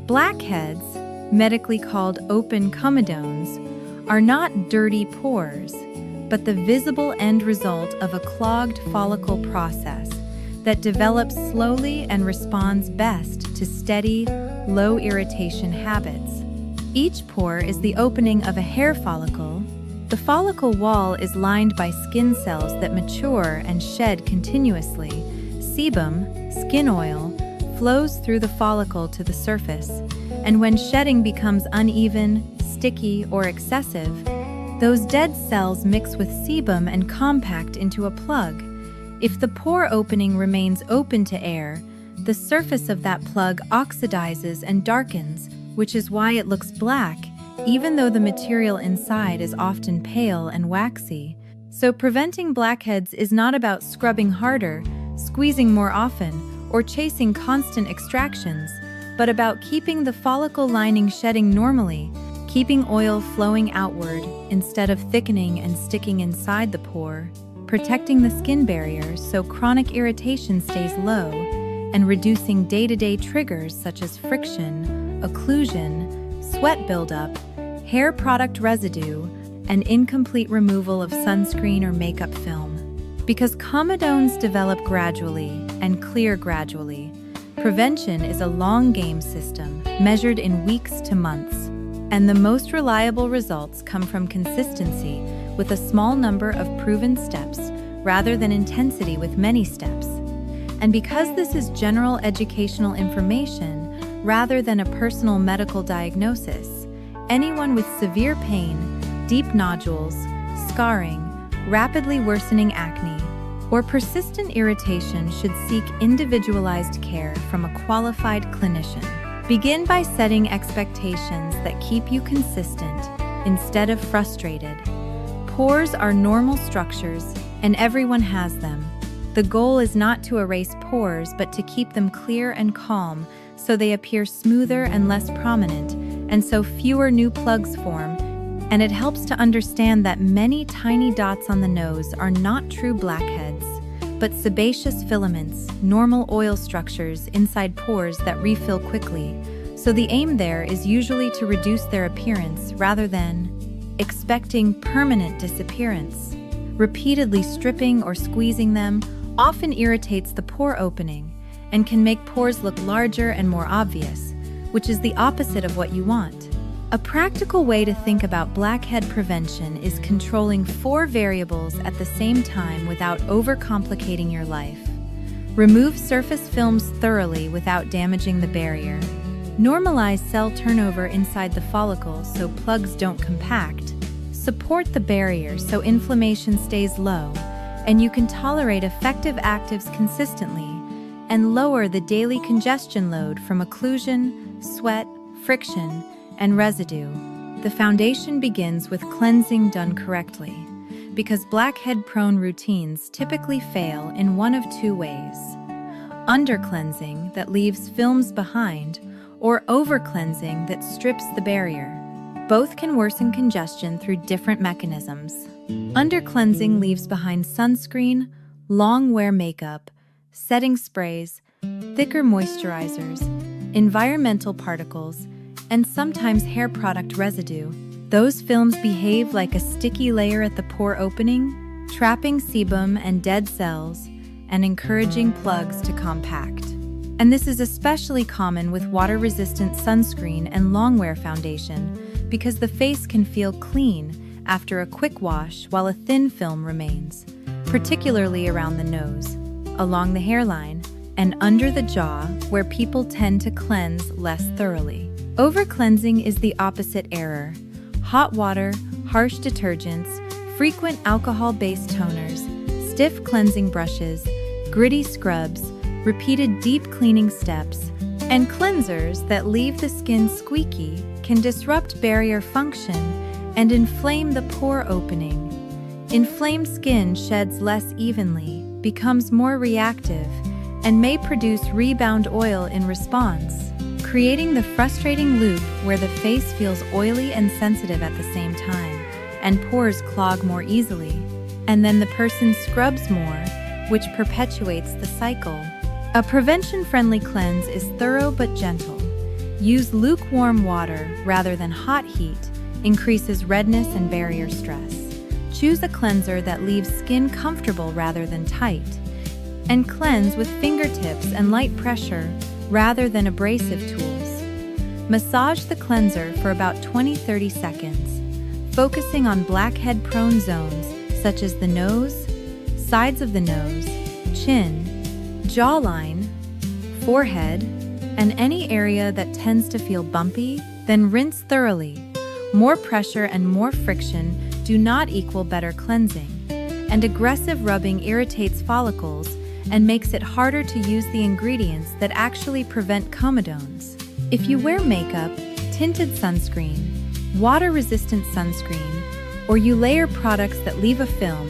Blackheads, medically called open comedones, are not dirty pores, but the visible end result of a clogged follicle process that develops slowly and responds best to steady, low irritation habits. Each pore is the opening of a hair follicle. The follicle wall is lined by skin cells that mature and shed continuously. Sebum, skin oil, flows through the follicle to the surface, and when shedding becomes uneven, sticky, or excessive, those dead cells mix with sebum and compact into a plug. If the pore opening remains open to air, the surface of that plug oxidizes and darkens, which is why it looks black, even though the material inside is often pale and waxy. So preventing blackheads is not about scrubbing harder, squeezing more often, or chasing constant extractions, but about keeping the follicle lining shedding normally, keeping oil flowing outward instead of thickening and sticking inside the pore, protecting the skin barrier so chronic irritation stays low, and reducing day-to-day triggers such as friction, occlusion, sweat buildup, hair product residue, and incomplete removal of sunscreen or makeup film. Because comedones develop gradually and clear gradually, prevention is a long game system measured in weeks to months, and the most reliable results come from consistency with a small number of proven steps rather than intensity with many steps. And because this is general educational information rather than a personal medical diagnosis, anyone with severe pain, deep nodules, scarring, rapidly worsening acne, or persistent irritation should seek individualized care from a qualified clinician. Begin by setting expectations that keep you consistent instead of frustrated. Pores are normal structures, and everyone has them. The goal is not to erase pores, but to keep them clear and calm so they appear smoother and less prominent, and so fewer new plugs form. And it helps to understand that many tiny dots on the nose are not true blackheads, but sebaceous filaments, normal oil structures inside pores that refill quickly. So the aim there is usually to reduce their appearance rather than expecting permanent disappearance. Repeatedly stripping or squeezing them often irritates the pore opening and can make pores look larger and more obvious, which is the opposite of what you want. A practical way to think about blackhead prevention is controlling 4 variables at the same time without overcomplicating your life. Remove surface films thoroughly without damaging the barrier. Normalize cell turnover inside the follicle so plugs don't compact. Support the barrier so inflammation stays low, and you can tolerate effective actives consistently, and lower the daily congestion load from occlusion, sweat, friction, and residue. The foundation begins with cleansing done correctly, because blackhead-prone routines typically fail in one of 2 ways: under-cleansing that leaves films behind, or over-cleansing that strips the barrier. Both can worsen congestion through different mechanisms. Under-cleansing leaves behind sunscreen, long-wear makeup, setting sprays, thicker moisturizers, environmental particles, and sometimes hair product residue. Those films behave like a sticky layer at the pore opening, trapping sebum and dead cells, and encouraging plugs to compact. And this is especially common with water-resistant sunscreen and long-wear foundation, because the face can feel clean after a quick wash while a thin film remains, particularly around the nose, along the hairline, and under the jaw, where people tend to cleanse less thoroughly. Over-cleansing is the opposite error. Hot water, harsh detergents, frequent alcohol-based toners, stiff cleansing brushes, gritty scrubs, repeated deep cleaning steps, and cleansers that leave the skin squeaky can disrupt barrier function and inflame the pore opening. Inflamed skin sheds less evenly, becomes more reactive, and may produce rebound oil in response, creating the frustrating loop where the face feels oily and sensitive at the same time, and pores clog more easily. And then the person scrubs more, which perpetuates the cycle. A prevention-friendly cleanse is thorough but gentle. Use lukewarm water rather than hot heat, increases redness and barrier stress. Choose a cleanser that leaves skin comfortable rather than tight. And cleanse with fingertips and light pressure rather than abrasive tools. Massage the cleanser for about 20-30 seconds, focusing on blackhead-prone zones such as the nose, sides of the nose, chin, jawline, forehead, and any area that tends to feel bumpy. Then rinse thoroughly. More pressure and more friction do not equal better cleansing, and aggressive rubbing irritates follicles and makes it harder to use the ingredients that actually prevent comedones. If you wear makeup, tinted sunscreen, water-resistant sunscreen, or you layer products that leave a film,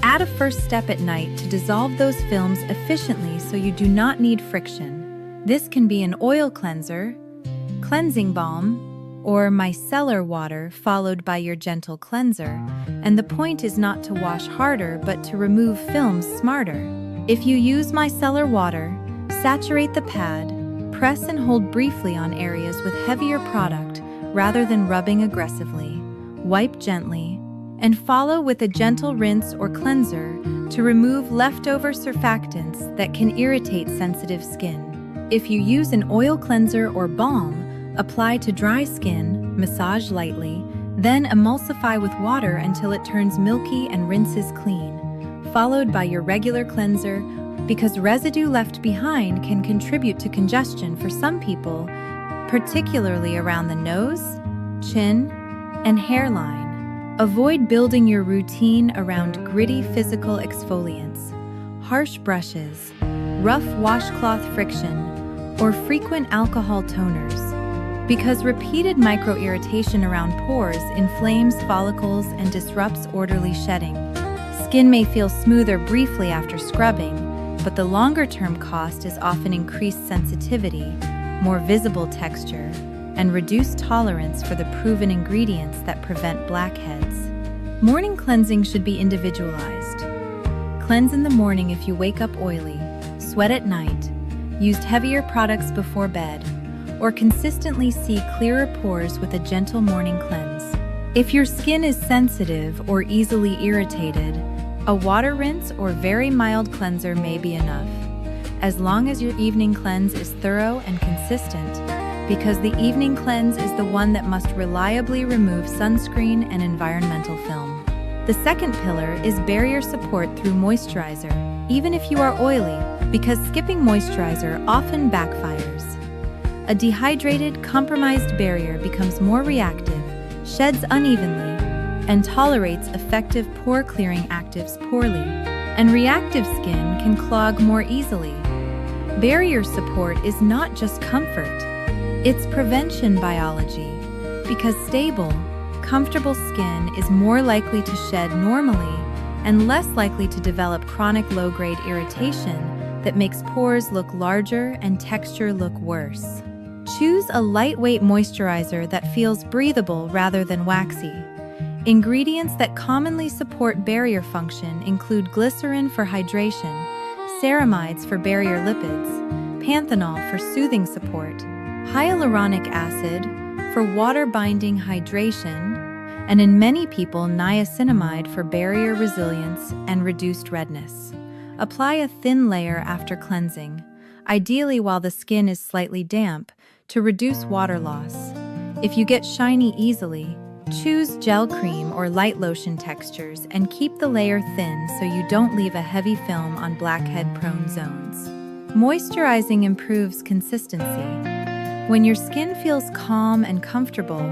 add a first step at night to dissolve those films efficiently so you do not need friction. This can be an oil cleanser, cleansing balm, or micellar water followed by your gentle cleanser, and the point is not to wash harder but to remove films smarter. If you use micellar water, saturate the pad, press and hold briefly on areas with heavier product rather than rubbing aggressively. Wipe gently, and follow with a gentle rinse or cleanser to remove leftover surfactants that can irritate sensitive skin. If you use an oil cleanser or balm, apply to dry skin, massage lightly, then emulsify with water until it turns milky and rinses clean, followed by your regular cleanser, because residue left behind can contribute to congestion for some people, particularly around the nose, chin, and hairline. Avoid building your routine around gritty physical exfoliants, harsh brushes, rough washcloth friction, or frequent alcohol toners, because repeated micro-irritation around pores inflames follicles and disrupts orderly shedding. Skin may feel smoother briefly after scrubbing, but the longer-term cost is often increased sensitivity, more visible texture, and reduced tolerance for the proven ingredients that prevent blackheads. Morning cleansing should be individualized. Cleanse in the morning if you wake up oily, sweat at night, used heavier products before bed, or consistently see clearer pores with a gentle morning cleanse. If your skin is sensitive or easily irritated, a water rinse or very mild cleanser may be enough, as long as your evening cleanse is thorough and consistent, because the evening cleanse is the one that must reliably remove sunscreen and environmental film. The second pillar is barrier support through moisturizer, even if you are oily, because skipping moisturizer often backfires. A dehydrated, compromised barrier becomes more reactive, sheds unevenly, and tolerates effective pore-clearing actives poorly, and reactive skin can clog more easily. Barrier support is not just comfort, it's prevention biology, because stable, comfortable skin is more likely to shed normally and less likely to develop chronic low-grade irritation that makes pores look larger and texture look worse. Choose a lightweight moisturizer that feels breathable rather than waxy. Ingredients that commonly support barrier function include glycerin for hydration, ceramides for barrier lipids, panthenol for soothing support, hyaluronic acid for water-binding hydration, and in many people niacinamide for barrier resilience and reduced redness. Apply a thin layer after cleansing, ideally while the skin is slightly damp, to reduce water loss. If you get shiny easily, choose gel cream or light lotion textures and keep the layer thin so you don't leave a heavy film on blackhead-prone zones. Moisturizing improves consistency. When your skin feels calm and comfortable,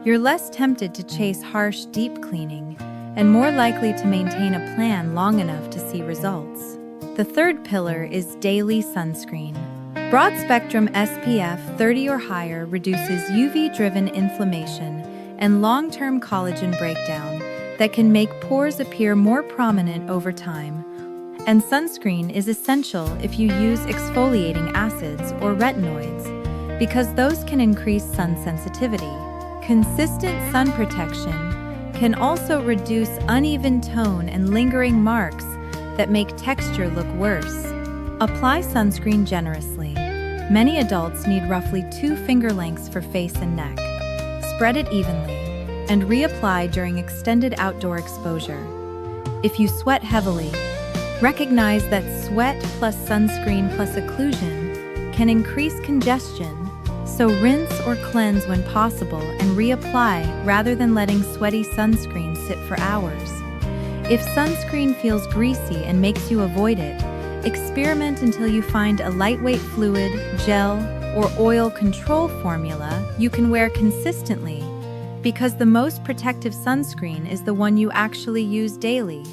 you're less tempted to chase harsh, deep cleaning and more likely to maintain a plan long enough to see results. The third pillar is daily sunscreen. Broad-spectrum SPF 30 or higher reduces UV-driven inflammation and long-term collagen breakdown that can make pores appear more prominent over time. And sunscreen is essential if you use exfoliating acids or retinoids, because those can increase sun sensitivity. Consistent sun protection can also reduce uneven tone and lingering marks that make texture look worse. Apply sunscreen generously, Many adults need roughly 2 finger lengths for face and neck. Spread it evenly and reapply during extended outdoor exposure. If you sweat heavily, recognize that sweat plus sunscreen plus occlusion can increase congestion, so rinse or cleanse when possible and reapply rather than letting sweaty sunscreen sit for hours. If sunscreen feels greasy and makes you avoid it, experiment until you find a lightweight fluid, gel, or oil control formula you can wear consistently, because the most protective sunscreen is the one you actually use daily.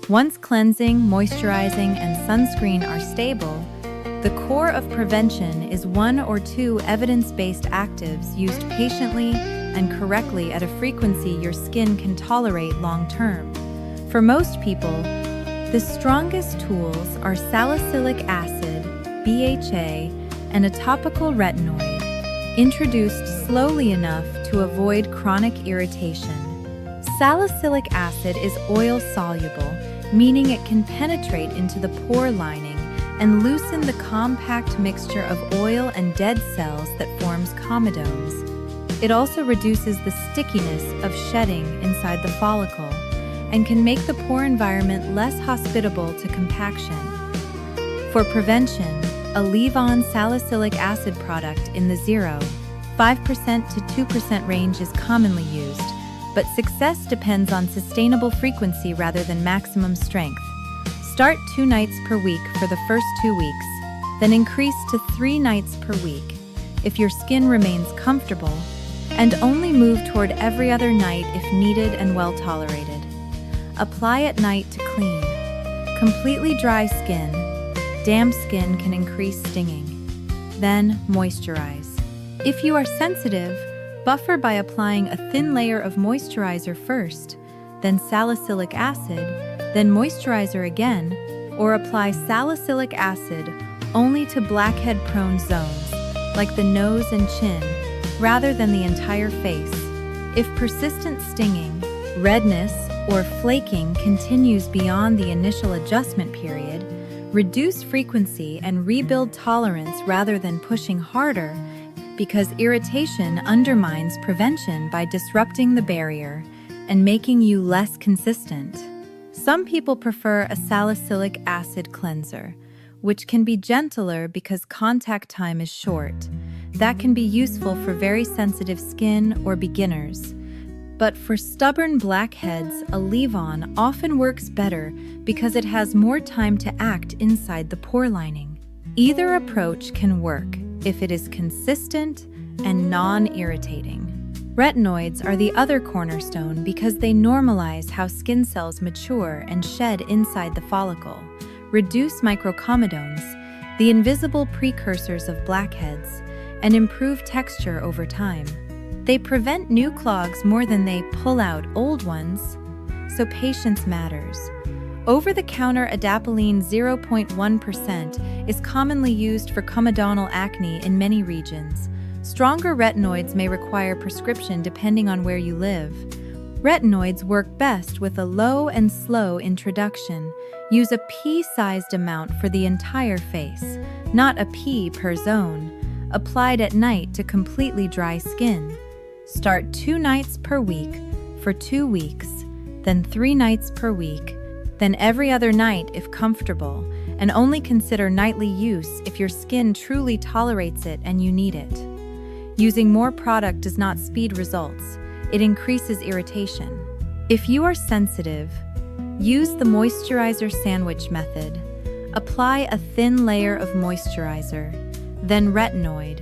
Once cleansing, moisturizing, and sunscreen are stable, the core of prevention is 1 or 2 evidence-based actives used patiently and correctly at a frequency your skin can tolerate long-term. For most people, the strongest tools are salicylic acid, BHA, and a topical retinoid, introduced slowly enough to avoid chronic irritation. Salicylic acid is oil-soluble, meaning it can penetrate into the pore lining and loosen the compact mixture of oil and dead cells that forms comedones. It also reduces the stickiness of shedding inside the follicle and can make the pore environment less hospitable to compaction. For prevention, a leave-on salicylic acid product in the 0.5% to 2% range is commonly used, but success depends on sustainable frequency rather than maximum strength. Start 2 nights per week for the first 2 weeks, then increase to 3 nights per week if your skin remains comfortable, and only move toward every other night if needed and well tolerated. Apply at night to clean. Completely dry skin, damp skin can increase stinging. Then moisturize. If you are sensitive, buffer by applying a thin layer of moisturizer first, then salicylic acid, then moisturizer again, or apply salicylic acid only to blackhead-prone zones, like the nose and chin, rather than the entire face. If persistent stinging, redness, or flaking continues beyond the initial adjustment period, reduce frequency and rebuild tolerance rather than pushing harder, because irritation undermines prevention by disrupting the barrier and making you less consistent. Some people prefer a salicylic acid cleanser, which can be gentler because contact time is short. That can be useful for very sensitive skin or beginners. But for stubborn blackheads, a leave-on often works better because it has more time to act inside the pore lining. Either approach can work if it is consistent and non-irritating. Retinoids are the other cornerstone because they normalize how skin cells mature and shed inside the follicle, reduce microcomedones, the invisible precursors of blackheads, and improve texture over time. They prevent new clogs more than they pull out old ones, so patience matters. Over-the-counter adapalene 0.1% is commonly used for comedonal acne in many regions. Stronger retinoids may require prescription depending on where you live. Retinoids work best with a low and slow introduction. Use a pea-sized amount for the entire face, not a pea per zone. Applied at night to completely dry skin. Start 2 nights per week for 2 weeks, then 3 nights per week, then every other night if comfortable, and only consider nightly use if your skin truly tolerates it and you need it. Using more product does not speed results, it increases irritation. If you are sensitive, use the moisturizer sandwich method. Apply a thin layer of moisturizer, then retinoid,